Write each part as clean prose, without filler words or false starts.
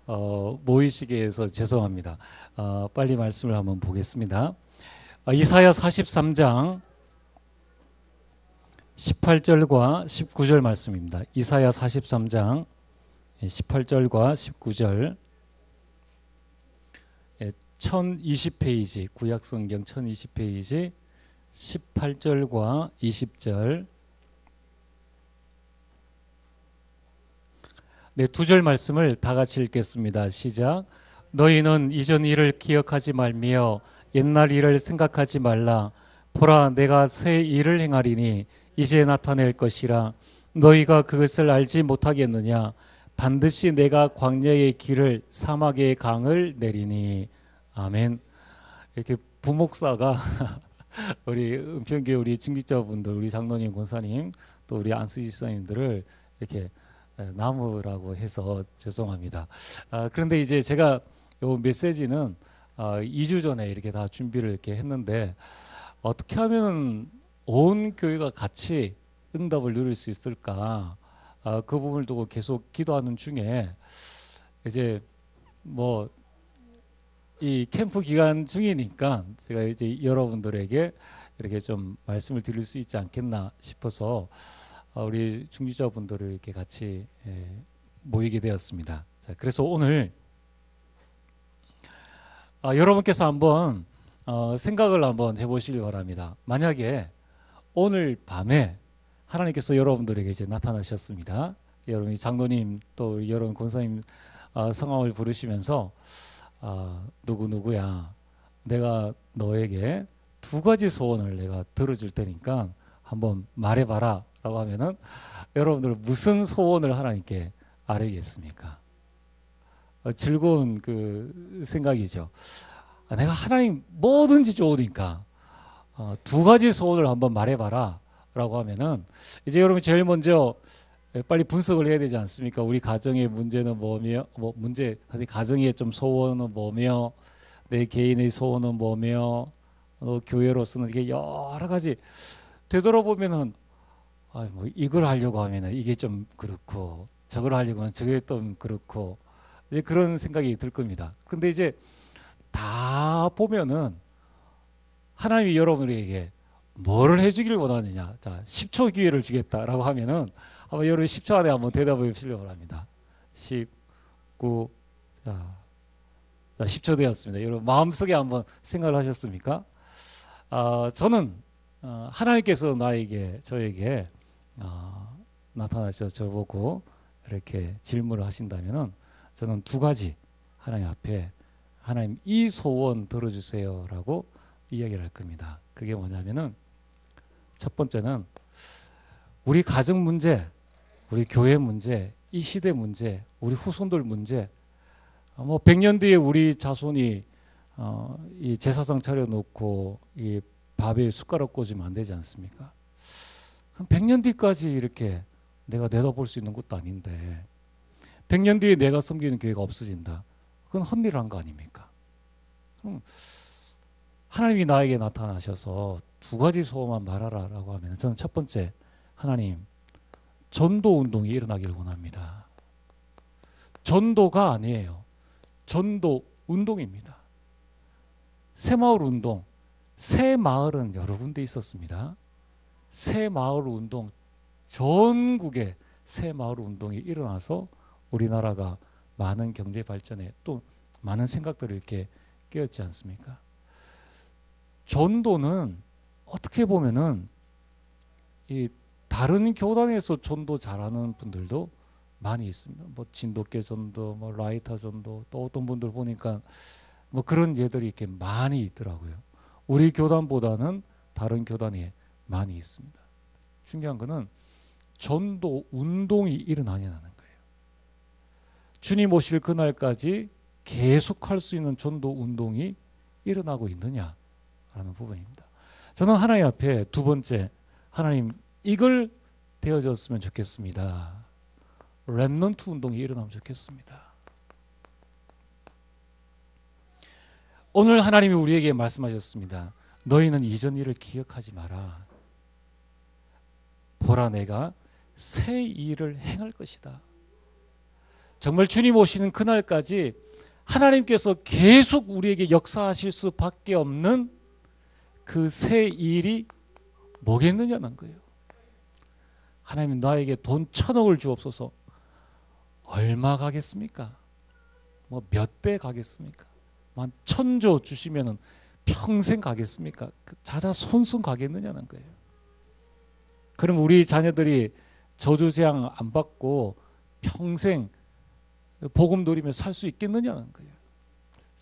모이시게 해서 죄송합니다. 빨리 말씀을 한번 보겠습니다. 이사야 43장 18절과 19절 말씀입니다. 이사야 43장 18절과 19절 1020페이지 구약성경 1020페이지 18절과 20절 네, 두 절 말씀을 다 같이 읽겠습니다. 시작. 너희는 이전 일을 기억하지 말며 옛날 일을 생각하지 말라. 보라, 내가 새 일을 행하리니 이제 나타낼 것이라. 너희가 그것을 알지 못하겠느냐. 반드시 내가 광야의 길을 사막의 강을 내리니. 아멘. 이렇게 부목사가 우리 은평교회 우리 중직자분들, 우리 장로님, 권사님, 또 우리 안수지 집사님들을 이렇게 나무라고 해서 죄송합니다. 그런데 이제 제가 요 메시지는 2주 전에 이렇게 다 준비를 이렇게 했는데 어떻게 하면 온 교회가 같이 응답을 누릴 수 있을까? 그 부분을 두고 계속 기도하는 중에 이제 뭐 이 캠프 기간 중이니까 제가 이제 여러분들에게 이렇게 좀 말씀을 드릴 수 있지 않겠나 싶어서 우리 중지자분들을 이렇게 같이 모이게 되었습니다. 자, 그래서 오늘 여러분께서 한번 생각을 한번 해보시기 바랍니다. 만약에 오늘 밤에 하나님께서 여러분들에게 이제 나타나셨습니다. 여러분이 장로님 또 여러분 권사님 성함을 부르시면서 누구누구야, 내가 너에게 두 가지 소원을 내가 들어줄 테니까 한번 말해봐라 라고 하면은 여러분들 무슨 소원을 하나님께 아뢰겠습니까? 즐거운 그 생각이죠. 내가 하나님 뭐든지 좋으니까 두 가지 소원을 한번 말해봐라 라고 하면은 이제 여러분 제일 먼저 빨리 분석을 해야 되지 않습니까? 우리 가정의 문제는 뭐며, 가정의 좀 소원은 뭐며, 내 개인의 소원은 뭐며, 교회로서는 이게 여러 가지 되돌아보면은 뭐 이걸 하려고 하면은 이게 좀 그렇고, 저걸 하려고 하면 저게 좀 그렇고, 이제 그런 생각이 들 겁니다. 그런데 이제 다 보면은 하나님이 여러분에게 뭐를 해주길 원하느냐. 자, 10초 기회를 주겠다라고 하면은 한번 여러분 10초 안에 한번 대답해 보시려고 합니다. 10, 9, 자 10초 되었습니다. 여러분 마음속에 한번 생각을 하셨습니까? 저는 하나님께서 저에게 나타나셔서 저보고 이렇게 질문을 하신다면은 저는 두 가지 하나님 앞에 하나님 이 소원 들어주세요라고 이야기를 할 겁니다. 그게 뭐냐면은 첫 번째는 우리 가정 문제, 우리 교회 문제, 이 시대 문제, 우리 후손들 문제, 뭐 100년 뒤에 우리 자손이 이 제사상 차려놓고 이 밥에 숟가락 꽂으면 안 되지 않습니까? 100년 뒤까지 이렇게 내가 내다볼 수 있는 것도 아닌데 100년 뒤에 내가 섬기는 교회가 없어진다. 그건 헛일을 한 거 아닙니까? 하나님이 나에게 나타나셔서 두 가지 소원만 말하라라고 하면 저는 첫 번째, 하나님 전도 운동이 일어나기를 원합니다. 전도가 아니에요. 전도 운동입니다. 새마을 운동, 새 마을은 여러 군데 있었습니다. 새 마을 운동, 전국에 새 마을 운동이 일어나서 우리나라가 많은 경제 발전에 또 많은 생각들을 이렇게 깨었지 않습니까? 전도는 어떻게 보면은 이 다른 교단에서 전도 잘하는 분들도 많이 있습니다. 뭐 진돗개 전도, 뭐 라이터 전도, 또 어떤 분들 보니까 뭐 그런 예들이 이렇게 많이 있더라고요. 우리 교단보다는 다른 교단에 많이 있습니다. 중요한 거는 전도 운동이 일어나냐는 거예요. 주님 오실 그날까지 계속할 수 있는 전도 운동이 일어나고 있느냐라는 부분입니다. 저는 하나님 앞에 두 번째, 하나님 이걸 되어졌으면 좋겠습니다. 렘넌트 운동이 일어나면 좋겠습니다. 오늘 하나님이 우리에게 말씀하셨습니다. 너희는 이전 일을 기억하지 마라. 보라, 내가 새 일을 행할 것이다. 정말 주님 오시는 그날까지 하나님께서 계속 우리에게 역사하실 수밖에 없는 그 새 일이 뭐겠느냐는 거예요. 하나님 나에게 돈 1,000억을 주옵소서. 얼마 가겠습니까? 뭐 몇 배 가겠습니까? 한 1,000조 주시면은 평생 가겠습니까? 자자손손 가겠느냐는 거예요. 그럼 우리 자녀들이 저주재앙 안 받고 평생 복음 누리며 살 수 있겠느냐는 거예요.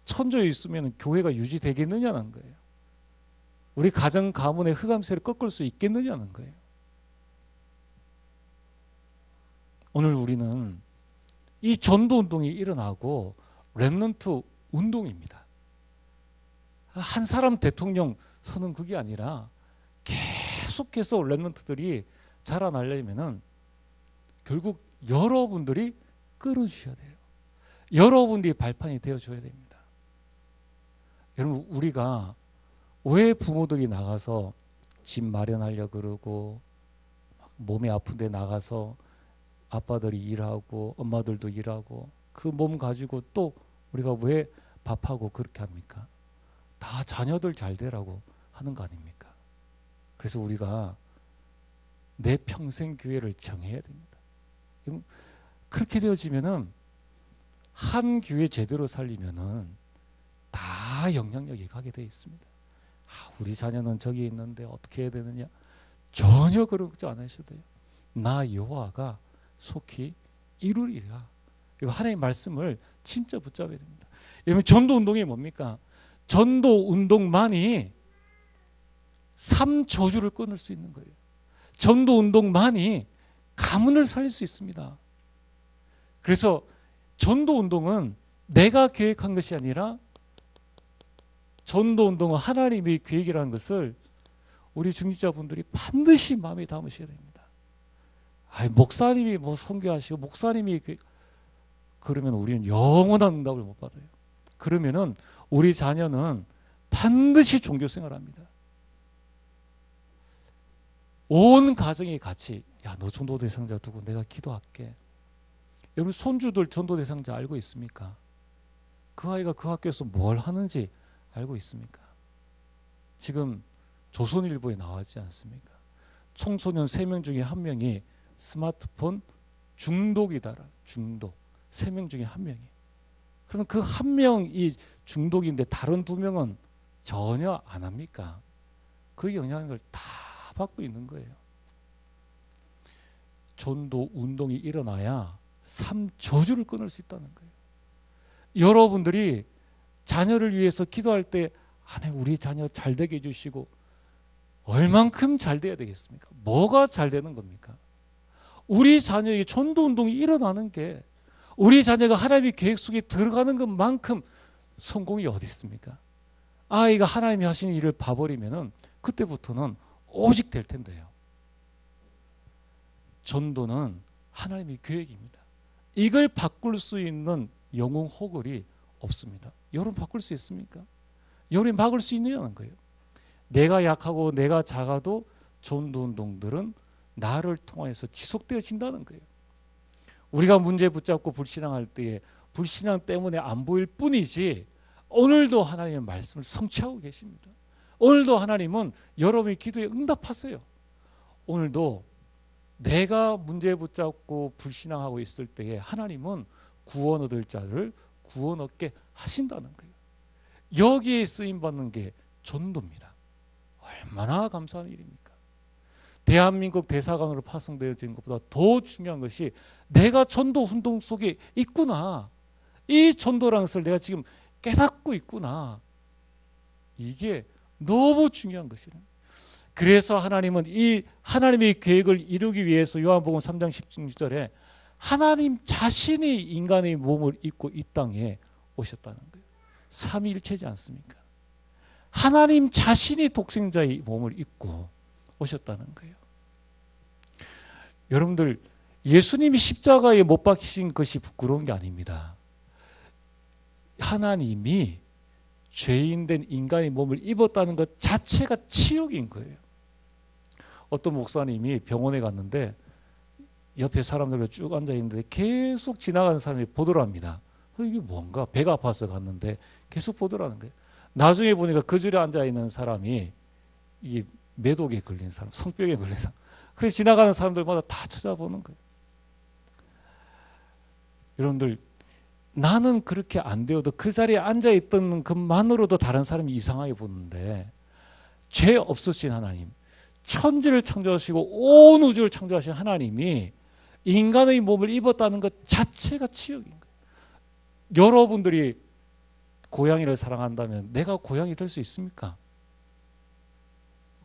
1,000조 있으면 교회가 유지되겠느냐는 거예요. 우리 가정 가문의 흑암세를 꺾을 수 있겠느냐는 거예요. 오늘 우리는 이 전도운동이 일어나고 렘넌트 운동입니다. 한 사람 대통령 서는 그게 아니라 계속해서 렘넌트들이 자라나려면은 결국 여러분들이 끌어주셔야 돼요. 여러분들이 발판이 되어줘야 됩니다. 여러분, 우리가 왜 부모들이 나가서 집 마련하려 그러고 몸이 아픈데 나가서 아빠들이 일하고 엄마들도 일하고 그 몸 가지고 또 우리가 왜 밥하고 그렇게 합니까? 다 자녀들 잘 되라고 하는 거 아닙니까? 그래서 우리가 내 평생 교회를 정해야 됩니다. 그렇게 되어지면은 한 교회 제대로 살리면은 다 영향력이 가게 되어 있습니다. 우리 자녀는 저기 있는데 어떻게 해야 되느냐? 전혀 그러지 않으셔도 돼요. 나 여호와가 속히 이루리라. 이거 하나님의 말씀을 진짜 붙잡아야 됩니다. 여러분, 전도운동이 뭡니까? 전도운동만이 삼저주를 끊을 수 있는 거예요. 전도운동만이 가문을 살릴 수 있습니다. 그래서 전도운동은 내가 계획한 것이 아니라 전도운동은 하나님의 계획이라는 것을 우리 중직자분들이 반드시 마음에 담으셔야 됩니다. 목사님이 뭐 선교하시고 목사님이 그러면 우리는 영원한 응답을 못 받아요. 그러면은 우리 자녀는 반드시 종교생활을 합니다. 온 가정이 같이 너 전도 대상자 두고 내가 기도할게. 여러분, 손주들 전도 대상자 알고 있습니까? 그 아이가 그 학교에서 뭘 하는지 알고 있습니까? 지금 조선일보에 나왔지 않습니까? 청소년 3명 중에 1명이 스마트폰 중독이다라. 중독. 3명 중에 1명이. 그럼 그 1명이 중독인데 다른 2명은 전혀 안 합니까? 그 영향을 다 받고 있는 거예요. 전도 운동이 일어나야 삼저주를 끊을 수 있다는 거예요. 여러분들이 자녀를 위해서 기도할 때 하나님 우리 자녀 잘 되게 해주시고 얼만큼 잘 돼야 되겠습니까? 뭐가 잘 되는 겁니까? 우리 자녀에게 전도 운동이 일어나는 게 우리 자녀가 하나님의 계획 속에 들어가는 것만큼 성공이 어디 있습니까? 아이가 하나님이 하시는 일을 봐버리면은 그때부터는 오직 될 텐데요. 전도는 하나님의 계획입니다. 이걸 바꿀 수 있는 영웅 호걸이 없습니다. 여러분 바꿀 수 있습니까? 여러분이 막을 수 있느냐는 거예요. 내가 약하고 내가 작아도 전도운동들은 나를 통해서 지속되어진다는 거예요. 우리가 문제 붙잡고 불신앙할 때에 불신앙 때문에 안 보일 뿐이지 오늘도 하나님의 말씀을 성취하고 계십니다. 오늘도 하나님은 여러분의 기도에 응답하세요. 오늘도 내가 문제 붙잡고 불신앙하고 있을 때에 하나님은 구원 얻을 자를 구원 얻게 하신다는 거예요. 여기에 쓰임받는 게 전도입니다. 얼마나 감사한 일입니까? 대한민국 대사관으로 파송되어진 것보다 더 중요한 것이 내가 전도 운동 속에 있구나. 이 전도라는 것을 내가 지금 깨닫고 있구나. 이게 너무 중요한 것이에요. 그래서 하나님은 이 하나님의 계획을 이루기 위해서 요한복음 3장 16절에 하나님 자신이 인간의 몸을 입고 이 땅에 오셨다는 거예요. 삼위일체지 않습니까? 하나님 자신이 독생자의 몸을 입고 오셨다는 거예요. 여러분들, 예수님이 십자가에 못 박히신 것이 부끄러운 게 아닙니다. 하나님이 죄인된 인간의 몸을 입었다는 것 자체가 치욕인 거예요. 어떤 목사님이 병원에 갔는데 옆에 사람들과 쭉 앉아 있는데 계속 지나가는 사람이 보더랍니다. 이게 뭔가 배가 아파서 갔는데 계속 보더라는 거예요. 나중에 보니까 그 줄에 앉아 있는 사람이 이게 매독에 걸린 사람, 성병에 걸린 사람. 그래서 지나가는 사람들마다 다 찾아보는 거예요. 여러분들, 나는 그렇게 안 되어도 그 자리에 앉아 있던 것만으로도 다른 사람이 이상하게 보는데, 죄 없으신 하나님, 천지를 창조하시고 온 우주를 창조하신 하나님이 인간의 몸을 입었다는 것 자체가 치욕인 거예요. 여러분들이 고양이를 사랑한다면 내가 고양이 될 수 있습니까?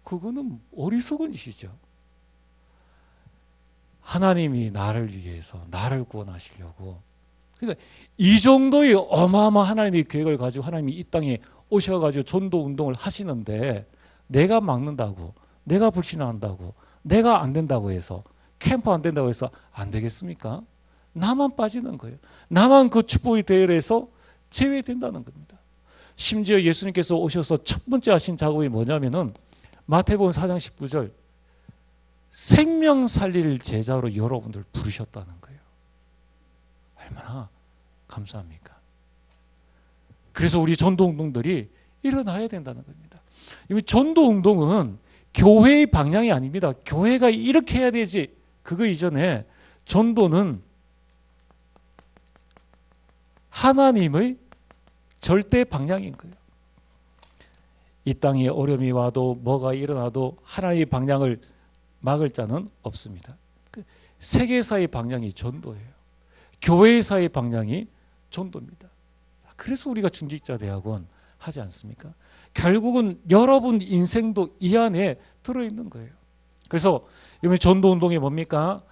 그거는 어리석은 짓이죠. 하나님이 나를 위해서 나를 구원하시려고, 그러니까 이 정도의 어마어마한 하나님의 계획을 가지고 하나님이 이 땅에 오셔가지고 전도 운동을 하시는데, 내가 막는다고, 내가 불신한다고, 내가 안 된다고 해서, 캠프 안 된다고 해서 안 되겠습니까? 나만 빠지는 거예요. 나만 그 축복의 대열에서 제외된다는 겁니다. 심지어 예수님께서 오셔서 첫 번째 하신 작업이 뭐냐면은 마태복음 4장 19절, 생명 살릴 제자로 여러분들 부르셨다는 거예요. 얼마나 감사합니까? 그래서 우리 전도운동들이 일어나야 된다는 겁니다. 이 전도운동은 교회의 방향이 아닙니다. 교회가 이렇게 해야 되지, 그거 이전에 전도는 하나님의 절대 방향인 거예요. 이 땅에 어려움이 와도 뭐가 일어나도 하나님의 방향을 막을 자는 없습니다. 세계사의 방향이 전도예요. 교회사의 방향이 전도입니다. 그래서 우리가 중직자대학원 하지 않습니까? 결국은 여러분 인생도 이 안에 들어있는 거예요. 그래서 이번 전도운동이 뭡니까?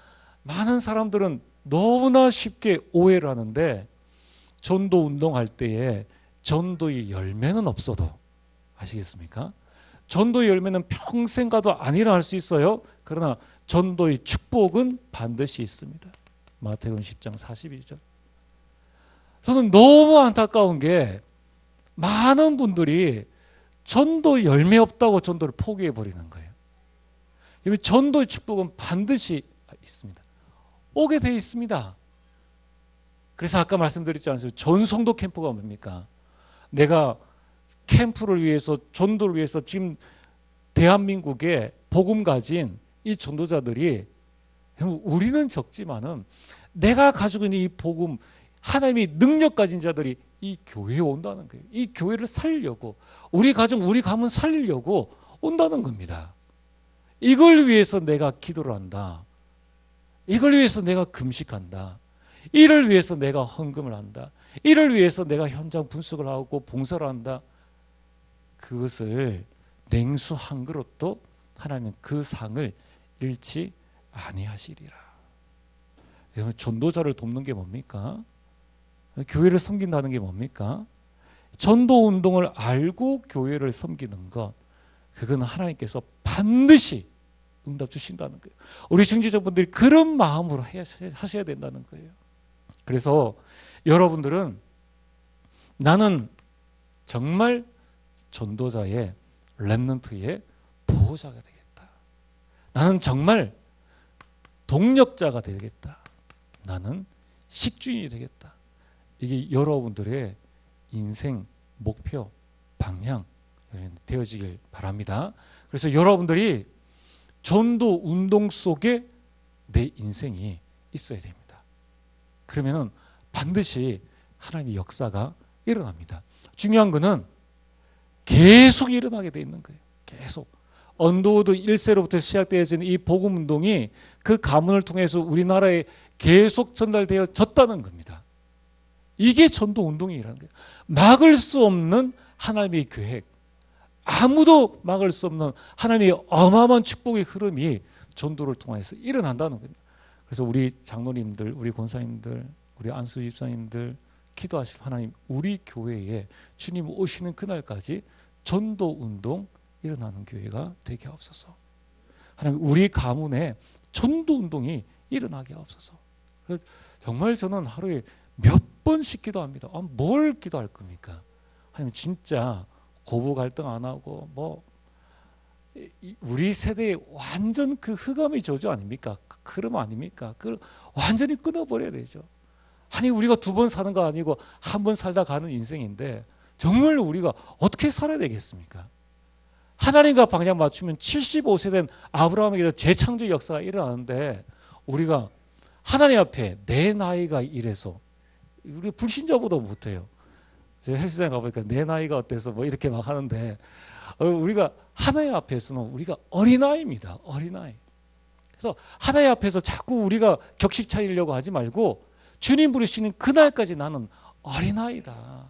많은 사람들은 너무나 쉽게 오해를 하는데, 전도운동할 때에 전도의 열매는 없어도, 아시겠습니까? 전도의 열매는 평생 가도 안 일어날 수 있어요. 그러나 전도의 축복은 반드시 있습니다. 마태복음 10장 42절. 저는 너무 안타까운 게, 많은 분들이 전도 열매 없다고 전도를 포기해 버리는 거예요. 전도의 축복은 반드시 있습니다. 오게 되어 있습니다. 그래서 아까 말씀드렸지 않습니까? 전성도 캠프가 뭡니까? 내가 캠프를 위해서, 전도를 위해서 지금 대한민국에 복음 가진 이 전도자들이, 우리는 적지만은 내가 가지고 있는 이 복음, 하나님이 능력 가진 자들이 이 교회에 온다는 거예요. 이 교회를 살리려고, 우리 가정, 우리 가문 살리려고 온다는 겁니다. 이걸 위해서 내가 기도를 한다. 이걸 위해서 내가 금식한다. 이를 위해서 내가 헌금을 한다. 이를 위해서 내가 현장 분석을 하고 봉사를 한다. 그것을 냉수 한 그릇도 하나님은 그 상을 잃지 아니하시리라. 여러분, 전도자를 돕는 게 뭡니까? 교회를 섬긴다는 게 뭡니까? 전도 운동을 알고 교회를 섬기는 것, 그건 하나님께서 반드시 응답 주신다는 거예요. 우리 중지자분들이 그런 마음으로 하셔야 된다는 거예요. 그래서 여러분들은, 나는 정말 전도자의 렘넌트의 보호자가 되겠다. 나는 정말 동력자가 되겠다. 나는 식주인이 되겠다. 이게 여러분들의 인생 목표, 방향 되어지길 바랍니다. 그래서 여러분들이 전도 운동 속에 내 인생이 있어야 됩니다. 그러면은 반드시 하나님의 역사가 일어납니다. 중요한 거는 계속 일어나게 돼 있는 거예요. 계속. 언더우드 1세로부터 시작되어지는 이 복음 운동이 그 가문을 통해서 우리나라에 계속 전달되어졌다는 겁니다. 이게 전도 운동이라는 거예요. 막을 수 없는 하나님의 계획, 아무도 막을 수 없는 하나님의 어마어마한 축복의 흐름이 전도를 통해서 일어난다는 겁니다. 그래서 우리 장로님들, 우리 권사님들, 우리 안수 집사님들 기도하실, 하나님, 우리 교회에 주님 오시는 그날까지 전도 운동 일어나는 교회가 되게 하옵소서. 하나님, 우리 가문에 전도 운동이 일어나게 하옵소서. 그래서 정말 저는 하루에 몇 번씩 기도합니다. 뭘 기도할 겁니까? 하나님, 진짜 고부 갈등 안 하고, 우리 세대의 완전 그 흑암의 저주 아닙니까? 그 흐름 아닙니까? 그걸 완전히 끊어버려야 되죠. 아니 우리가 두 번 사는 거 아니고 한 번 살다 가는 인생인데 정말 우리가 어떻게 살아야 되겠습니까? 하나님과 방향 맞추면 75세 된 아브라함에게 재창조 역사가 일어나는데 우리가 하나님 앞에 내 나이가 이래서 우리 불신자보다 못해요. 제가 헬스장 가보니까 내 나이가 어때서 뭐 이렇게 막 하는데 우리가 하나님 앞에서는 우리가 어린아이입니다. 어린아이. 그래서 하나님 앞에서 자꾸 우리가 격식 차리려고 하지 말고 주님 부르시는 그날까지 나는 어린아이다.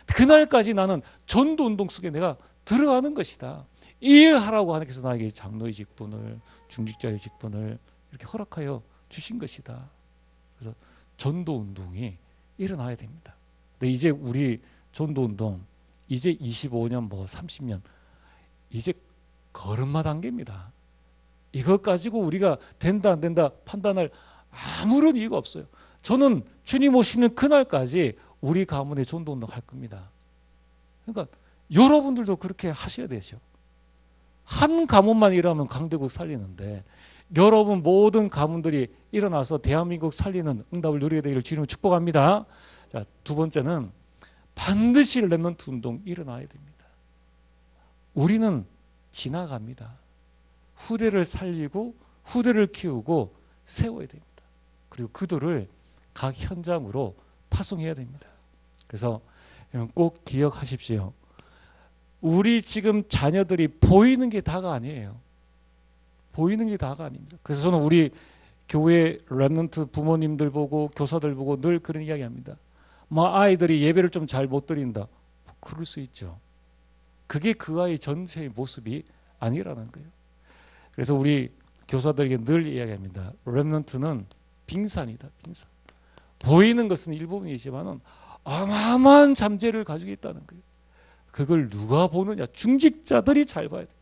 그날까지 나는 전도운동 속에 내가 들어가는 것이다. 일하라고 하나님께서 나에게 장로의 직분을 중직자의 직분을 이렇게 허락하여 주신 것이다. 그래서 전도운동이 일어나야 됩니다. 근데 이제 우리 전도운동 이제 25년 뭐 30년 이제 걸음마 단계입니다. 이것 가지고 우리가 된다 안 된다 판단할 아무런 이유가 없어요. 저는 주님 오시는 그날까지 우리 가문에 전도운동 할 겁니다. 그러니까 여러분들도 그렇게 하셔야 되죠. 한 가문만 일하면 강대국 살리는데 여러분 모든 가문들이 일어나서 대한민국 살리는 응답을 누리게 되기를 주님을 축복합니다. 자, 두 번째는 반드시 렘넌트 운동 일어나야 됩니다. 우리는 지나갑니다. 후대를 살리고 후대를 키우고 세워야 됩니다. 그리고 그들을 각 현장으로 파송해야 됩니다. 그래서 여러분 꼭 기억하십시오. 우리 지금 자녀들이 보이는 게 다가 아니에요. 보이는 게 다가 아닙니다. 그래서 저는 우리 교회 렘넌트 부모님들 보고 교사들 보고 늘 그런 이야기합니다. 뭐 아이들이 예배를 좀 잘 못 드린다. 그럴 수 있죠. 그게 그 아이 전체의 모습이 아니라는 거예요. 그래서 우리 교사들에게 늘 이야기합니다. 렘넌트는 빙산이다. 빙산. 보이는 것은 일부분이지만 어마어마한 잠재를 가지고 있다는 거예요. 그걸 누가 보느냐? 중직자들이 잘 봐야 돼요.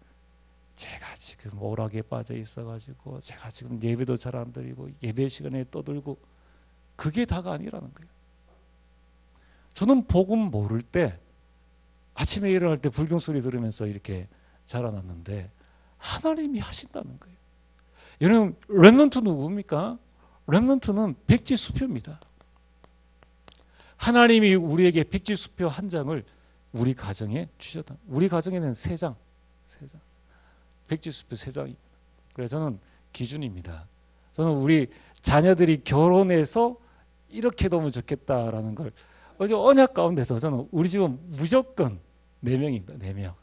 제가 지금 오락에 빠져 있어가지고 제가 지금 예배도 잘 안 드리고 예배 시간에 떠들고 그게 다가 아니라는 거예요. 저는 복음 모를 때 아침에 일어날 때 불경 소리 들으면서 이렇게 자라났는데 하나님이 하신다는 거예요. 여러분 렘넌트 누굽니까? 렘넌트는 백지수표입니다. 하나님이 우리에게 백지수표 한 장을 우리 가정에 주셨다. 우리 가정에는 세 장. 백지수표 3장입니다. 그래서 저는 기준입니다. 저는 우리 자녀들이 결혼해서 이렇게 되면 좋겠다라는 걸 어제 언약 가운데서 저는 우리 집은 무조건 4명입니다. 4명.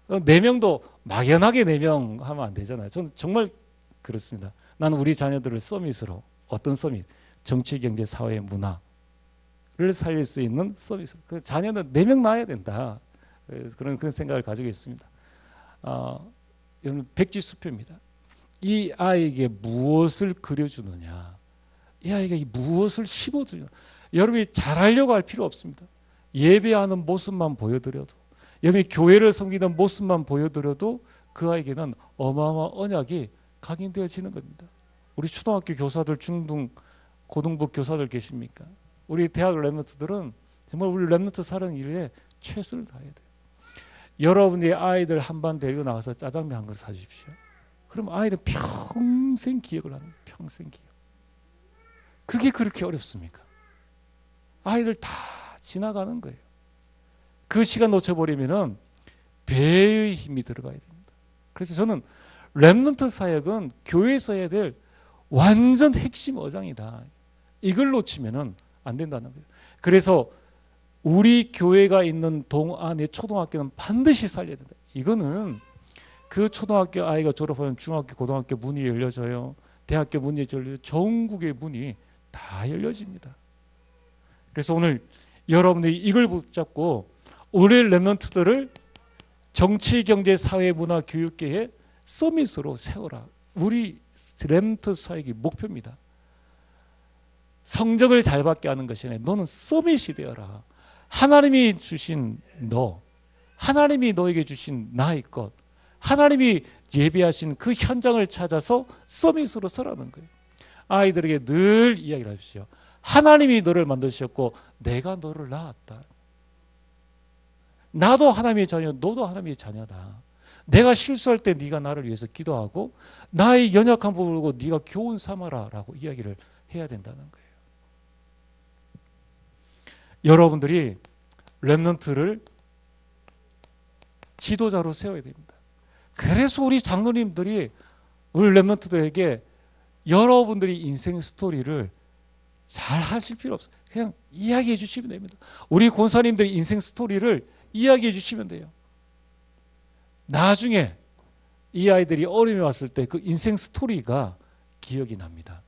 4명도 막연하게 4명 하면 안 되잖아요. 저는 정말 그렇습니다. 나는 우리 자녀들을 서밋으로 어떤 서밋? 정치, 경제, 사회, 문화를 살릴 수 있는 서밋으로. 그 자녀는 4명 낳아야 된다. 그런 생각을 가지고 있습니다. 여러분 백지수표입니다. 이 아이에게 무엇을 그려주느냐, 이 아이에게 무엇을 심어주느냐. 여러분이 잘하려고 할 필요 없습니다. 예배하는 모습만 보여드려도, 여러분이 교회를 섬기는 모습만 보여드려도 그 아이에게는 어마어마한 언약이 각인되어지는 겁니다. 우리 초등학교 교사들, 중등, 고등부 교사들 계십니까? 우리 대학 렘넌트들은 정말 우리 렘넌트 사는 일에 최선을 다해야 돼요. 여러분의 아이들 한 반 데리고 나가서 짜장면 한 그릇 사주십시오. 그럼 아이는 평생 기억을 하는 거예요. 평생 기억. 그게 그렇게 어렵습니까? 아이들 다 지나가는 거예요. 그 시간 놓쳐버리면 배의 힘이 들어가야 됩니다. 그래서 저는 렘넌트 사역은 교회에서 해야 될 완전 핵심 어장이다. 이걸 놓치면 안 된다는 거예요. 그래서 우리 교회가 있는 동안의 초등학교는 반드시 살려야 된다. 이거는 그 초등학교 아이가 졸업하면 중학교, 고등학교 문이 열려져요. 대학교 문이 열려요. 전국의 문이 다 열려집니다. 그래서 오늘 여러분들이 이걸 붙잡고 우리 렘넌트들을 정치, 경제, 사회, 문화, 교육계의 서밋으로 세워라. 우리 렘넌트 사역이 목표입니다. 성적을 잘 받게 하는 것이 아니라 너는 서밋이 되어라. 하나님이 주신 너, 하나님이 너에게 주신 나의 것, 하나님이 예비하신 그 현장을 찾아서 서밋으로 서라는 거예요. 아이들에게 늘 이야기를 하십시오. 하나님이 너를 만드셨고 내가 너를 낳았다. 나도 하나님의 자녀, 너도 하나님의 자녀다. 내가 실수할 때 네가 나를 위해서 기도하고 나의 연약한 부분을 보고 네가 교훈 삼아라라고 이야기를 해야 된다는 거예요. 여러분들이 렘넌트를 지도자로 세워야 됩니다. 그래서 우리 장로님들이 우리 렘넌트들에게 여러분들이 인생 스토리를 잘 하실 필요 없어요. 그냥 이야기해 주시면 됩니다. 우리 권사님들이 인생 스토리를 이야기해 주시면 돼요. 나중에 이 아이들이 어림에 왔을 때 그 인생 스토리가 기억이 납니다.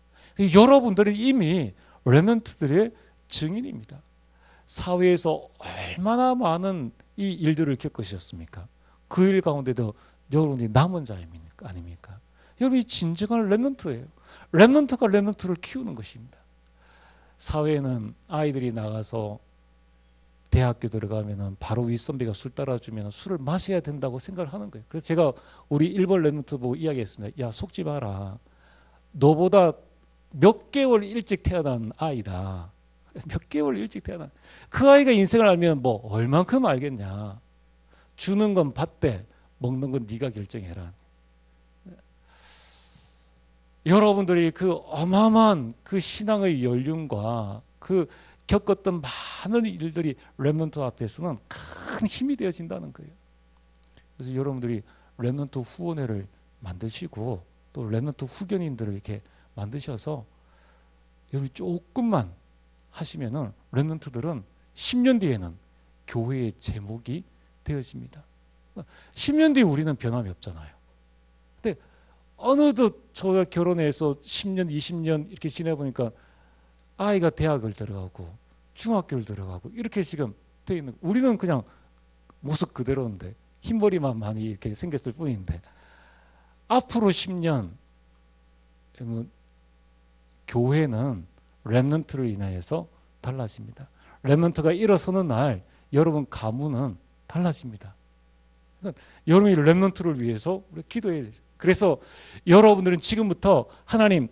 여러분들은 이미 렘넌트들의 증인입니다. 사회에서 얼마나 많은 이 일들을 겪으셨습니까? 그 일 가운데도 여러분이 남은 자입니까? 아닙니까? 여러분이 진정한 렘넌트예요. 렘넌트가 렘넌트를 키우는 것입니다. 사회에는 아이들이 나가서 대학교 들어가면은 바로 윗선배가 술 따라주면 술을 마셔야 된다고 생각을 하는 거예요. 그래서 제가 우리 일본 렘넌트 보고 이야기했습니다. 야, 속지 마라. 너보다 몇 개월 일찍 태어난 아이다. 몇 개월 일찍 태어난. 그 아이가 인생을 알면 뭐 얼만큼 알겠냐. 주는 건 받되 먹는 건 네가 결정해라. 여러분들이 그 어마어마한 그 신앙의 연륜과 그 겪었던 많은 일들이 렘넌트 앞에서는 큰 힘이 되어진다는 거예요. 그래서 여러분들이 렘넌트 후원회를 만드시고 또 렘넌트 후견인들을 이렇게 만드셔서 여러분이 조금만 하시면은 렘넌트들은 10년 뒤에는 교회의 제목이 되어집니다. 10년 뒤에 우리는 변함이 없잖아요. 근데 어느덧 저가 결혼해서 10년, 20년 이렇게 지내보니까 아이가 대학을 들어가고 중학교를 들어가고 이렇게 지금 돼 있는, 우리는 그냥 모습 그대로인데 흰머리만 많이 이렇게 생겼을 뿐인데 앞으로 10년 교회는 렘넌트를 인하여서 달라집니다. 렘넌트가 일어서는 날 여러분 가문은 달라집니다. 그러니까 여러분이 렘넌트를 위해서 우리 기도해야 되죠. 그래서 여러분들은 지금부터 하나님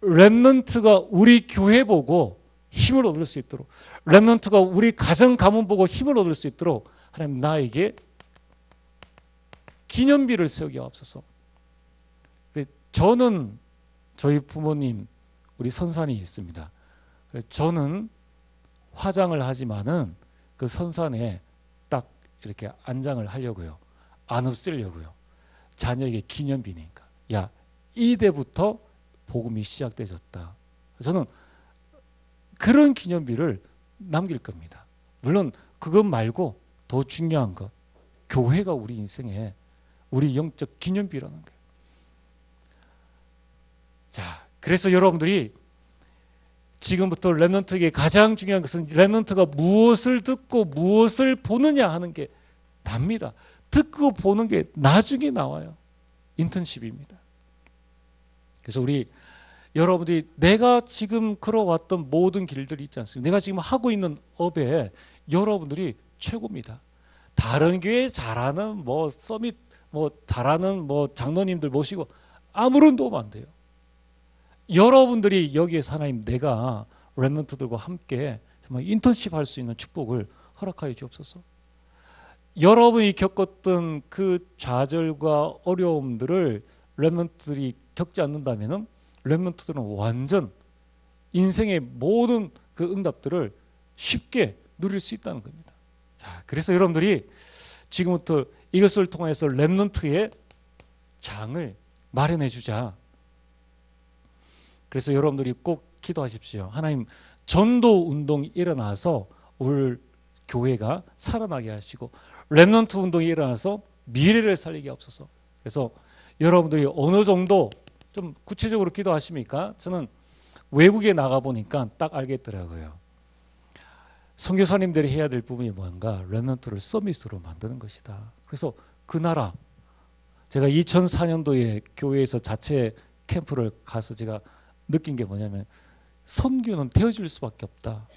렘넌트가 우리 교회 보고 힘을 얻을 수 있도록, 렘넌트가 우리 가정 가문 보고 힘을 얻을 수 있도록 하나님 나에게 기념비를 세우게 하옵소서. 저는 저희 부모님 우리 선산이 있습니다. 저는 화장을 하지만은 그 선산에 딱 이렇게 안장을 하려고요. 안 없애려고요. 자녀에게 기념비니까. 야, 이때부터 복음이 시작되었다. 저는 그런 기념비를 남길 겁니다. 물론 그것 말고 더 중요한 것, 교회가 우리 인생에 우리 영적 기념비라는 거예요. 자, 그래서 여러분들이 지금부터 렘넌트에게 가장 중요한 것은 렘넌트가 무엇을 듣고 무엇을 보느냐 하는 게 답니다. 듣고 보는 게 나중에 나와요. 인턴십입니다. 그래서 우리 여러분들이 내가 지금 걸어왔던 모든 길들이 있지 않습니까? 내가 지금 하고 있는 업에 여러분들이 최고입니다. 다른 교회 잘하는 뭐 서밋 뭐 잘하는 뭐 장로님들 모시고 아무런 도움 안 돼요. 여러분들이 여기에서 하나님 내가 렘넌트들과 함께 정말 인턴십 할 수 있는 축복을 허락하여 주옵소서. 여러분이 겪었던 그 좌절과 어려움들을 렘넌트들이 겪지 않는다면은 렘넌트들은 완전 인생의 모든 그 응답들을 쉽게 누릴 수 있다는 겁니다. 자, 그래서 여러분들이 지금부터 이것을 통해서 렘넌트의 장을 마련해 주자. 그래서 여러분들이 꼭 기도하십시오. 하나님 전도 운동이 일어나서 우리 교회가 살아나게 하시고 렘넌트 운동이 일어나서 미래를 살리게 하옵소서. 그래서 여러분들이 어느 정도 좀 구체적으로 기도하십니까? 저는 외국에 나가보니까 딱 알겠더라고요. 선교사님들이 해야 될 부분이 뭔가 렘넌트를 서밋으로 만드는 것이다. 그래서 그 나라, 제가 2004년도에 교회에서 자체 캠프를 가서 제가 느낀 게 뭐냐면 선교는 되어질 수밖에 없다.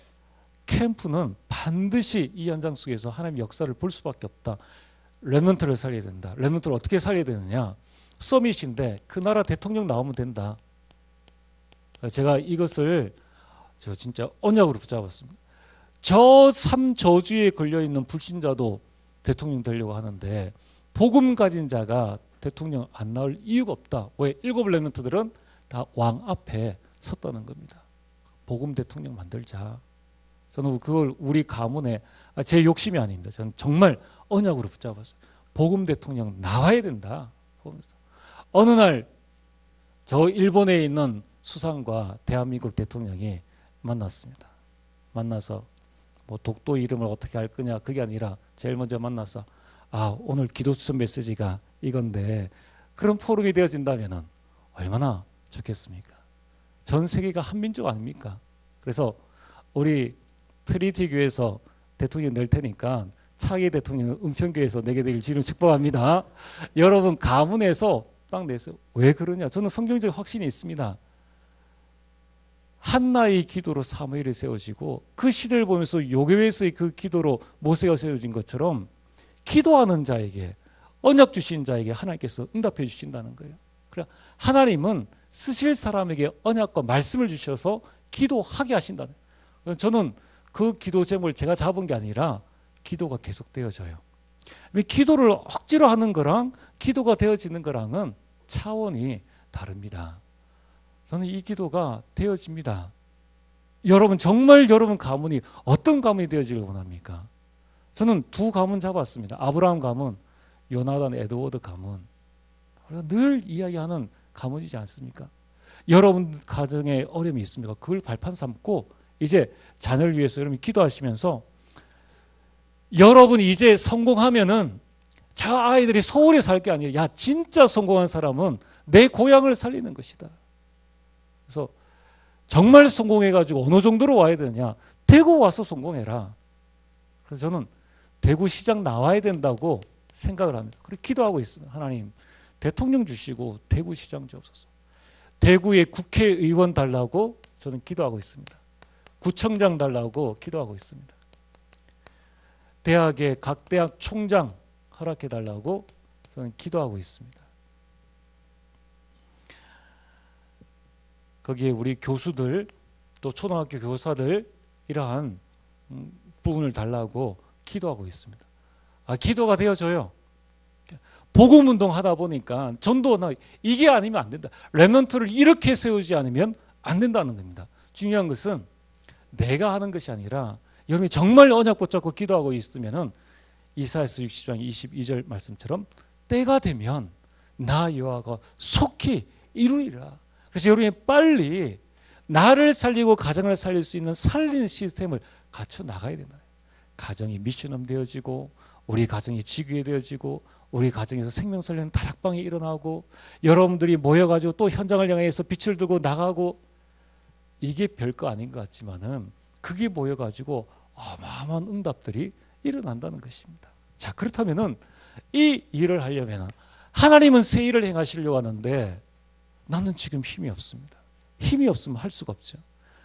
캠프는 반드시 이 현장 속에서 하나님의 역사를 볼 수밖에 없다. 렘넌트를 살려야 된다. 렘넌트를 어떻게 살려야 되느냐? 서밋인데 그 나라 대통령 나오면 된다. 제가 이것을 제가 진짜 언약으로 붙잡았습니다. 저 3저주에 걸려있는 불신자도 대통령 되려고 하는데 복음 가진 자가 대통령 안 나올 이유가 없다. 왜? 7 렘넌트들은 다 왕 앞에 섰다는 겁니다. 복음 대통령 만들자. 저는 그걸 우리 가문에 제 욕심이 아닙니다. 저는 정말 언약으로 붙잡았어요. 복음 대통령 나와야 된다. 어느 날 저 일본에 있는 수상과 대한민국 대통령이 만났습니다. 만나서 뭐 독도 이름을 어떻게 할 거냐 그게 아니라 제일 먼저 만나서 오늘 기도 추천 메시지가 이건데 그런 포럼이 되어진다면 얼마나 좋겠습니까? 전 세계가 한민족 아닙니까? 그래서 우리 트리티 교회에서 대통령 낼 테니까 차기 대통령은 은평교회에서 내게 되길 주로 축복합니다. 여러분 가문에서 딱 내세요. 왜 그러냐? 저는 성경적 확신이 있습니다. 한나의 기도로 사무엘이 세워지고 그 시대를 보면서 요교회에서의 그 기도로 모세가 세워진 것처럼 기도하는 자에게 언약 주신 자에게 하나님께서 응답해 주신다는 거예요. 그래 하나님은 쓰실 사람에게 언약과 말씀을 주셔서 기도하게 하신다는 거예요. 저는 그 기도 제목을 제가 잡은 게 아니라 기도가 계속 되어져요. 기도를 억지로 하는 거랑 기도가 되어지는 거랑은 차원이 다릅니다. 저는 이 기도가 되어집니다. 여러분 정말 여러분 가문이 어떤 가문이 되어지길 원합니까? 저는 2 가문 잡았습니다. 아브라함 가문, 요나단 에드워드 가문. 우리가 늘 이야기하는 가문이지 않습니까? 여러분 가정에 어려움이 있습니까? 그걸 발판 삼고 이제 자녀를 위해서 여러분이 기도하시면서 여러분이 이제 성공하면은 저 아이들이 서울에 살 게 아니라 야 진짜 성공한 사람은 내 고향을 살리는 것이다. 그래서 정말 성공해가지고 어느 정도로 와야 되느냐? 대구 와서 성공해라. 그래서 저는 대구시장 나와야 된다고 생각을 합니다. 그리고 기도하고 있습니다. 하나님 대통령 주시고 대구시장 주옵소서. 대구에 국회의원 달라고 저는 기도하고 있습니다. 구청장 달라고 기도하고 있습니다. 대학의 각 대학 총장 허락해 달라고 저는 기도하고 있습니다. 거기에 우리 교수들 또 초등학교 교사들 이러한 부분을 달라고 기도하고 있습니다. 기도가 되어져요. 복음 운동 하다 보니까 전도 이게 아니면 안 된다. 렘넌트를 이렇게 세우지 않으면 안 된다는 겁니다. 중요한 것은 내가 하는 것이 아니라 여러분이 정말 언약 붙잡고 기도하고 있으면은 이사야서 60장 22절 말씀처럼 때가 되면 나 여호와가 속히 이루리라. 그래서 여러분이 빨리 나를 살리고 가정을 살릴 수 있는 살리는 시스템을 갖춰 나가야 된다. 가정이 미션홈 되어지고 우리 가정이 지교회 되어지고 우리 가정에서 생명 살리는 다락방이 일어나고 여러분들이 모여가지고 또 현장을 향해서 빛을 들고 나가고 이게 별거 아닌 것 같지만은 그게 모여가지고 어마어마한 응답들이 일어난다는 것입니다. 자 그렇다면은 이 일을 하려면 하나님은 새 일을 행하시려고 하는데 나는 지금 힘이 없습니다. 힘이 없으면 할 수가 없죠.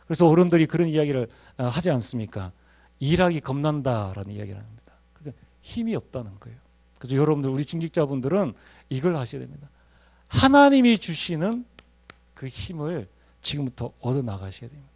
그래서 어른들이 그런 이야기를 하지 않습니까? 일하기 겁난다라는 이야기를 합니다. 그러니까 힘이 없다는 거예요. 그래서 여러분들 우리 중직자분들은 이걸 하셔야 됩니다. 하나님이 주시는 그 힘을 지금부터 얻어 나가셔야 됩니다.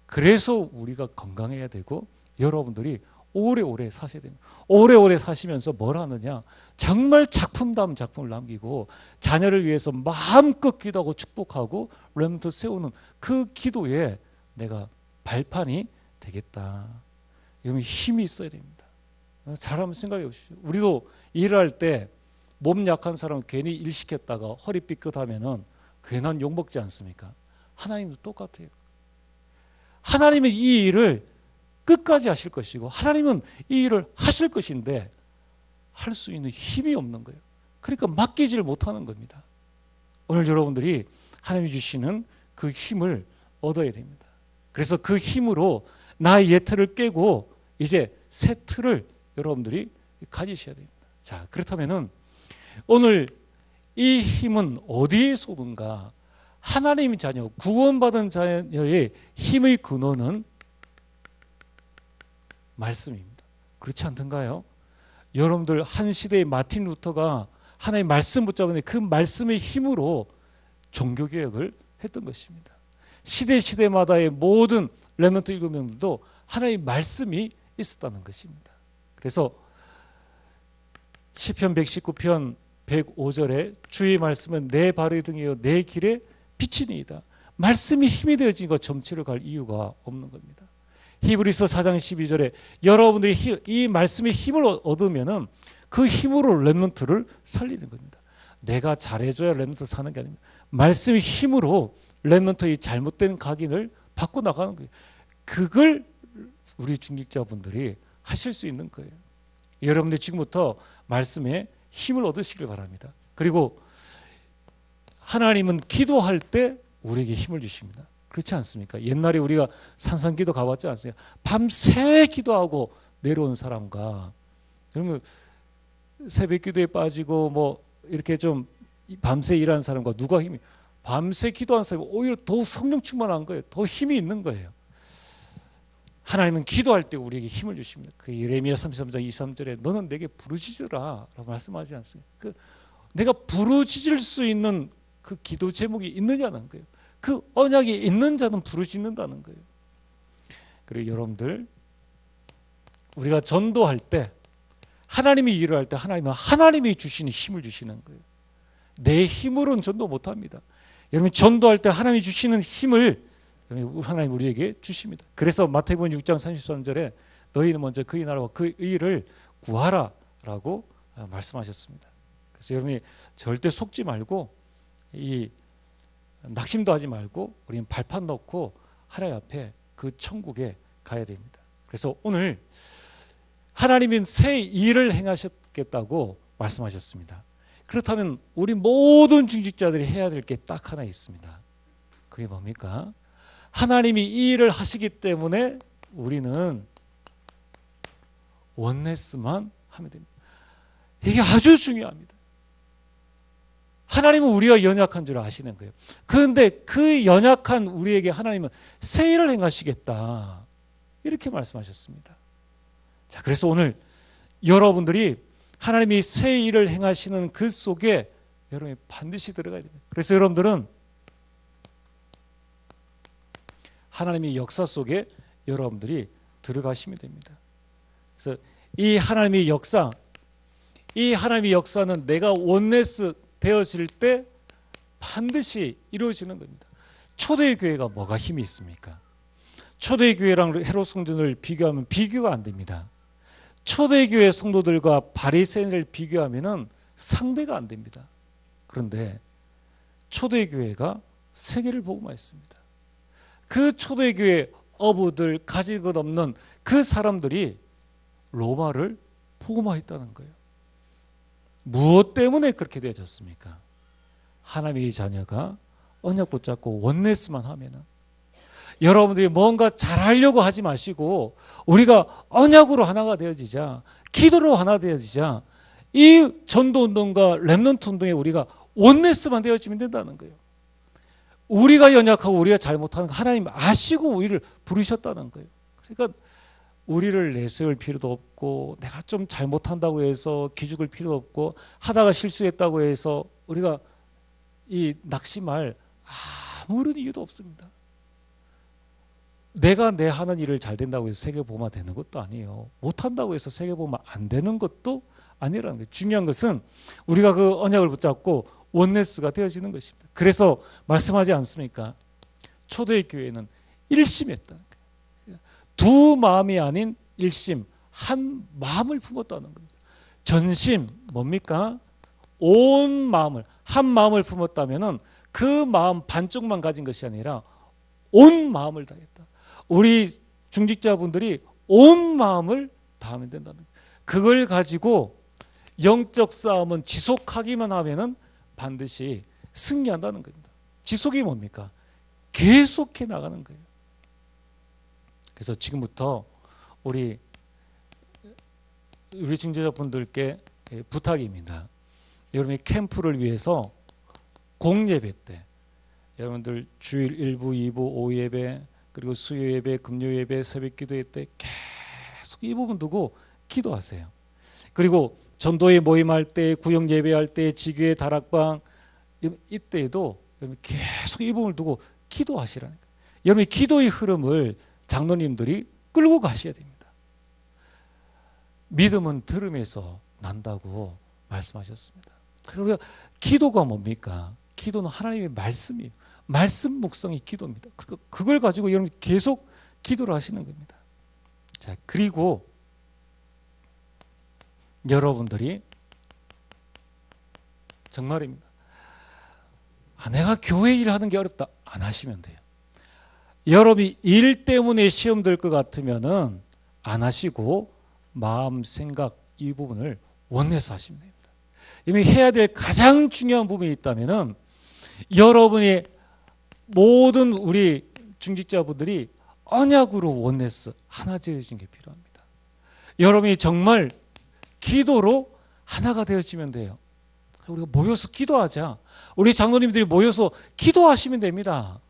그래서 우리가 건강해야 되고 여러분들이 오래오래 사셔야 됩니다. 오래오래 사시면서 뭘 하느냐? 정말 작품 다음 작품을 남기고 자녀를 위해서 마음껏 기도하고 축복하고 렘넌트 세우는 그 기도에 내가 발판이 되겠다. 이러면 힘이 있어야 됩니다. 잘 한번 생각해 보십시오. 우리도 일을 할 때 몸 약한 사람 괜히 일 시켰다가 허리 삐끗하면은 괜한 욕 먹지 않습니까? 하나님도 똑같아요. 하나님은 이 일을 끝까지 하실 것이고 하나님은 이 일을 하실 것인데 할 수 있는 힘이 없는 거예요. 그러니까 맡기지를 못하는 겁니다. 오늘 여러분들이 하나님이 주시는 그 힘을 얻어야 됩니다. 그래서 그 힘으로 나의 옛 틀을 깨고 이제 새 틀을 여러분들이 가지셔야 됩니다. 자, 그렇다면은 오늘 이 힘은 어디에서 오는가? 하나님의 자녀, 구원받은 자녀의 힘의 근원은 말씀입니다. 그렇지 않던가요? 여러분들 한 시대의 마틴 루터가 하나님의 말씀 붙잡은 그 말씀의 힘으로 종교개혁을 했던 것입니다. 시대마다의 모든 렘넌트 일곱명들도 하나님의 말씀이 있었다는 것입니다. 그래서 시편 119편 105절에 주의 말씀은 내 발의 등이요 내 길에 빛이니이다. 말씀이 힘이 되어지니까 점치러 갈 이유가 없는 겁니다. 히브리서 4장 12절에 여러분들이 이 말씀의 힘을 얻으면은 그 힘으로 렘넌트를 살리는 겁니다. 내가 잘해줘야 렘넌트 사는 게 아닙니다. 말씀의 힘으로 렘넌트의 잘못된 각인을 바꿔 나가는 거예요. 그걸 우리 중직자분들이 하실 수 있는 거예요. 여러분들 지금부터 말씀에 힘을 얻으시길 바랍니다. 그리고 하나님은 기도할 때 우리에게 힘을 주십니다. 그렇지 않습니까? 옛날에 우리가 산상기도 가봤지 않습니까? 밤새 기도하고 내려온 사람과 그러면 새벽 기도에 빠지고 뭐 이렇게 좀 밤새 일하는 사람과 누가 힘이 밤새 기도하는 사람이 오히려 더 성령 충만한 거예요. 더 힘이 있는 거예요. 하나님은 기도할 때 우리에게 힘을 주십니다. 그 예레미야 33장 23절에 너는 내게 부르짖으라 라고 말씀하지 않습니까? 내가 부르짖을 수 있는 그 기도 제목이 있느냐는 거예요. 그 언약이 있는 자는 부르짖는다는 거예요. 그리고 여러분들 우리가 전도할 때 하나님이 일을 할 때 하나님이 주시는 힘을 주시는 거예요. 내 힘으로는 전도 못합니다. 여러분 전도할 때 하나님이 주시는 힘을 하나님 우리에게 주십니다. 그래서 마태복음 6장 33절에 너희는 먼저 그의 나라와 그 의를 구하라 라고 말씀하셨습니다. 그래서 여러분이 절대 속지 말고 이 낙심도 하지 말고 우리는 발판 넣고 하나님 앞에 그 천국에 가야 됩니다. 그래서 오늘 하나님은 새 일을 행하셨겠다고 말씀하셨습니다. 그렇다면 우리 모든 중직자들이 해야 될 게 딱 하나 있습니다. 그게 뭡니까? 하나님이 이 일을 하시기 때문에 우리는 원네스만 하면 됩니다. 이게 아주 중요합니다. 하나님은 우리가 연약한 줄 아시는 거예요. 그런데 그 연약한 우리에게 하나님은 새 일을 행하시겠다 이렇게 말씀하셨습니다. 자, 그래서 오늘 여러분들이 하나님이 새 일을 행하시는 그 속에 여러분이 반드시 들어가야 됩니다. 그래서 여러분들은 하나님의 역사 속에 여러분들이 들어가시면 됩니다. 그래서 이 하나님의 역사는 내가 원네스 되어질 때 반드시 이루어지는 겁니다. 초대교회가 뭐가 힘이 있습니까? 초대교회랑 헤롯 성전을 비교하면 비교가 안 됩니다. 초대교회 성도들과 바리새인을 비교하면 상대가 안 됩니다. 그런데 초대교회가 세계를 복음화했습니다. 그 초대교회 어부들 가진 것 없는 그 사람들이 로마를 복음화했다는 거예요. 무엇 때문에 그렇게 되어졌습니까? 하나님의 자녀가 언약 붙잡고 원네스만 하면은 여러분들이 뭔가 잘하려고 하지 마시고 우리가 언약으로 하나가 되어지자 기도로 하나 되어지자 이 전도운동과 렘넌트 운동에 우리가 원네스만 되어지면 된다는 거예요. 우리가 연약하고 우리가 잘못하는 거 하나님 아시고 우리를 부르셨다는 거예요. 그러니까 우리를 내세울 필요도 없고 내가 좀 잘못한다고 해서 기죽을 필요도 없고 하다가 실수했다고 해서 우리가 이 낙심할 아무런 이유도 없습니다. 내가 내 하는 일을 잘 된다고 해서 세계복음화 되는 것도 아니에요. 못한다고 해서 세계복음화 안 되는 것도 아니라는 거예요. 중요한 것은 우리가 그 언약을 붙잡고 원네스가 되어지는 것입니다. 그래서 말씀하지 않습니까? 초대교회는 일심했다. 두 마음이 아닌 일심, 한 마음을 품었다는 겁니다. 전심 뭡니까? 온 마음을, 한 마음을 품었다면은 그 마음 반쪽만 가진 것이 아니라 온 마음을 다했다. 우리 중직자분들이 온 마음을 다하면 된다는 거예요. 그걸 가지고 영적 싸움은 지속하기만 하면은 반드시 승리한다는 겁니다. 지속이 뭡니까? 계속해 나가는 거예요. 그래서 지금부터 우리 중직자분들께 부탁입니다. 여러분의 캠프를 위해서 공예배 때 여러분들 주일 1부, 2부, 오후 예배 그리고 수요 예배, 금요 예배, 새벽 기도회 때 계속 이 부분 두고 기도하세요. 그리고 전도회 모임할 때, 구역 예배할 때, 지교회 다락방 이때에도 계속 이 부분을 두고 기도하시라는 거예요. 여러분의 기도의 흐름을 장로님들이 끌고 가셔야 됩니다. 믿음은 들음에서 난다고 말씀하셨습니다. 그리고 기도가 뭡니까? 기도는 하나님의 말씀이에요. 말씀 묵상이 기도입니다. 그걸 가지고 여러분 계속 기도를 하시는 겁니다. 자, 그리고 여러분들이 정말입니다. 내가 교회 일 하는 게 어렵다. 안 하시면 돼요. 여러분이 일 때문에 시험 들 것 같으면은 안 하시고 마음, 생각 이 부분을 원내서 하시면 됩니다. 이미 해야 될 가장 중요한 부분이 있다면은 여러분이 모든 우리 중직자분들이 언약으로 원내서 하나 되어지는 게 필요합니다. 여러분이 정말 기도로 하나가 되어지면 돼요. 우리가 모여서 기도하자. 우리 장로님들이 모여서 기도하시면 됩니다.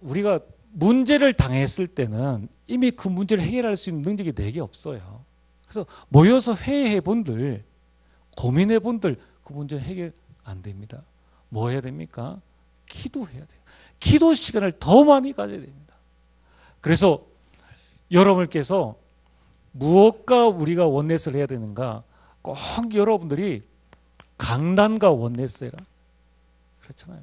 우리가 문제를 당했을 때는 이미 그 문제를 해결할 수 있는 능력이 내게 없어요. 그래서 모여서 회의해 본들, 고민해 본들 그 문제 해결 안 됩니다. 뭐 해야 됩니까? 기도해야 돼요. 기도 시간을 더 많이 가져야 됩니다. 그래서 여러분께서 무엇과 우리가 원넷을 해야 되는가? 꼭 여러분들이 강단과 원넷을 해라. 그렇잖아요.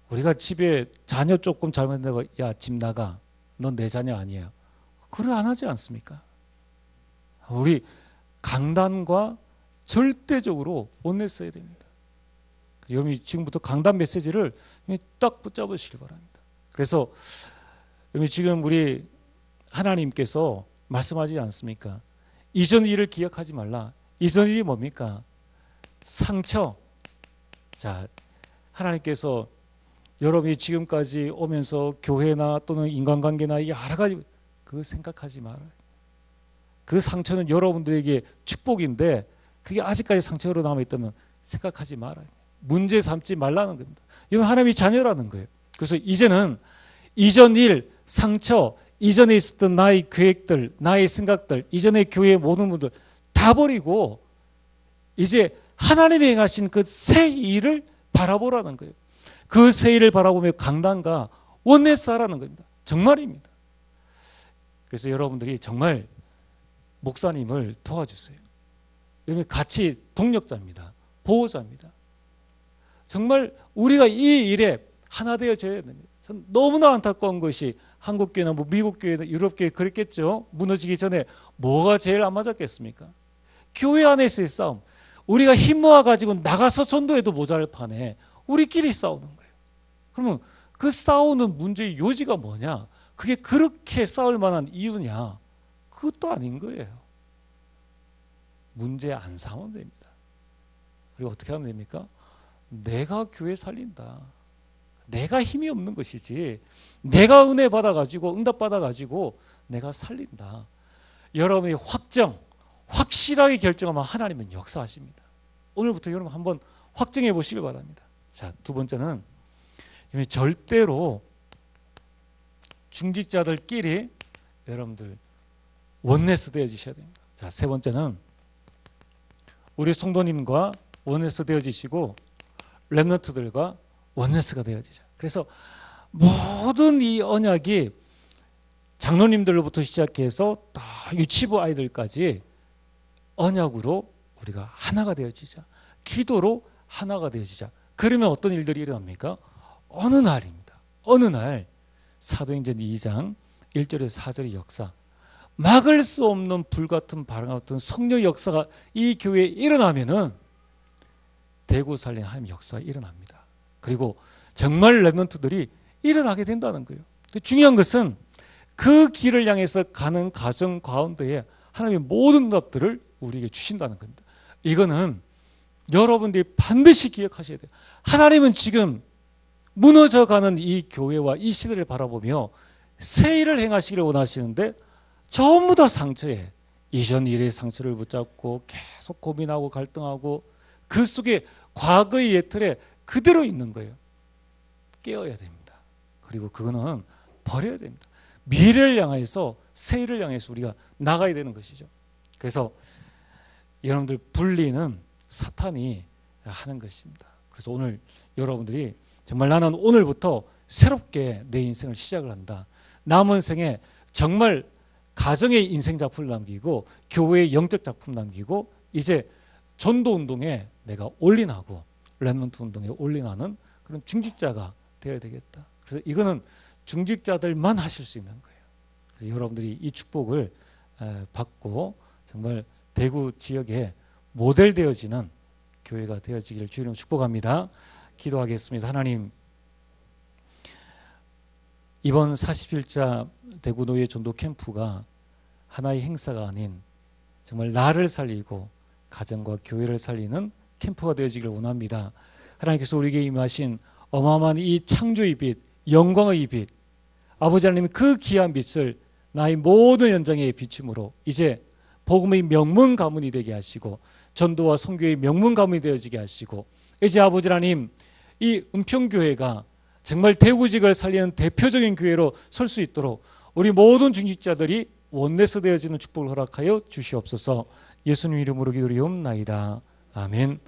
우리가 집에 자녀 조금 잘못된다고 야, 집 나가. 넌 내 자녀 아니야. 그걸 안 하지 않습니까? 우리 강단과 절대적으로 원넷을 해야 됩니다. 여러분이 지금부터 강단 메시지를 딱 붙잡으시기 바랍니다. 그래서 여러분 지금 우리 하나님께서 말씀하지 않습니까? 이전 일을 기억하지 말라. 이전 일이 뭡니까? 상처. 자, 하나님께서 여러분이 지금까지 오면서 교회나 또는 인간관계나 여러 가지 그거 생각하지 말아요. 그 상처는 여러분들에게 축복인데 그게 아직까지 상처로 남아있다면 생각하지 말아요. 문제 삼지 말라는 겁니다. 이건 하나님의 자녀라는 거예요. 그래서 이제는 이전 일, 상처, 이전에 있었던 나의 계획들, 나의 생각들, 이전의 교회의 모든 분들 다 버리고 이제 하나님이 행하신 그 새 일을 바라보라는 거예요. 그 새 일을 바라보며 강단과 원내스 하라는 겁니다. 정말입니다. 그래서 여러분들이 정말 목사님을 도와주세요. 여러분 같이 동력자입니다. 보호자입니다. 정말 우리가 이 일에 하나 되어져야 됩니다. 전 너무나 안타까운 것이 한국교회나 미국교회나 유럽교회 그랬겠죠. 무너지기 전에 뭐가 제일 안 맞았겠습니까? 교회 안에서의 싸움. 우리가 힘 모아가지고 나가서 전도해도 모자랄 판에 우리끼리 싸우는 거예요. 그러면 그 싸우는 문제의 요지가 뭐냐? 그게 그렇게 싸울 만한 이유냐? 그것도 아닌 거예요. 문제 안 싸우면 됩니다. 그리고 어떻게 하면 됩니까? 내가 교회 살린다. 내가 힘이 없는 것이지 내가 은혜 받아가지고 응답 받아가지고 내가 살린다. 여러분이 확실하게 결정하면 하나님은 역사하십니다. 오늘부터 여러분 한번 확정해 보시길 바랍니다. 자, 두 번째는 절대로 중직자들끼리 여러분들 원네스 되어지셔야 됩니다. 자, 세 번째는 우리 성도님과 원네스 되어지시고 렘넌트들과 원네스가 되어지자. 그래서 모든 이 언약이 장로님들로부터 시작해서 다 유치부 아이들까지 언약으로 우리가 하나가 되어지자. 기도로 하나가 되어지자. 그러면 어떤 일들이 일어납니까? 어느 날입니다. 어느 날 사도행전 2장 1절에서 4절의 역사, 막을 수 없는 불같은 바람 같은 성령 역사가 이 교회에 일어나면은 대구 살린 하나님 역사가 일어납니다. 그리고 정말 렘넌트들이 일어나게 된다는 거예요. 중요한 것은 그 길을 향해서 가는 과정 가운데에 하나님의 모든 응답들을 우리에게 주신다는 겁니다. 이거는 여러분들이 반드시 기억하셔야 돼요. 하나님은 지금 무너져가는 이 교회와 이 시대를 바라보며 새 일을 행하시기를 원하시는데 전부 다 상처에 이전 일의 상처를 붙잡고 계속 고민하고 갈등하고 그 속에 과거의 예틀에 그대로 있는 거예요. 깨어야 됩니다. 그리고 그거는 버려야 됩니다. 미래를 향해서 새 일을 향해서 우리가 나가야 되는 것이죠. 그래서 여러분들 분리는 사탄이 하는 것입니다. 그래서 오늘 여러분들이 정말 나는 오늘부터 새롭게 내 인생을 시작을 한다. 남은 생에 정말 가정의 인생 작품을 남기고 교회의 영적 작품 남기고 이제 전도 운동에 내가 올인하고 렘넌트 운동에 올인하는 그런 중직자가 되어야 되겠다. 그래서 이거는 중직자들만 하실 수 있는 거예요. 그래서 여러분들이 이 축복을 받고 정말 대구 지역에 모델 되어지는 교회가 되어지기를 주님으로 축복합니다. 기도하겠습니다. 하나님, 이번 40일자 대구 노예 전도 캠프가 하나의 행사가 아닌 정말 나를 살리고 가정과 교회를 살리는 캠프가 되어지기를 원합니다. 하나님께서 우리에게 임하신 어마어마한 이 창조의 빛, 영광의 빛, 아버지 하나님 그 귀한 빛을 나의 모든 연장에 비춤으로 이제 복음의 명문 가문이 되게 하시고 전도와 선교의 명문 가문이 되어지게 하시고 이제 아버지 하나님 이 은평교회가 정말 대구직을 살리는 대표적인 교회로 설 수 있도록 우리 모든 중직자들이 원내서 되어지는 축복을 허락하여 주시옵소서. 예수님 이름으로 기도리옵나이다. 아멘.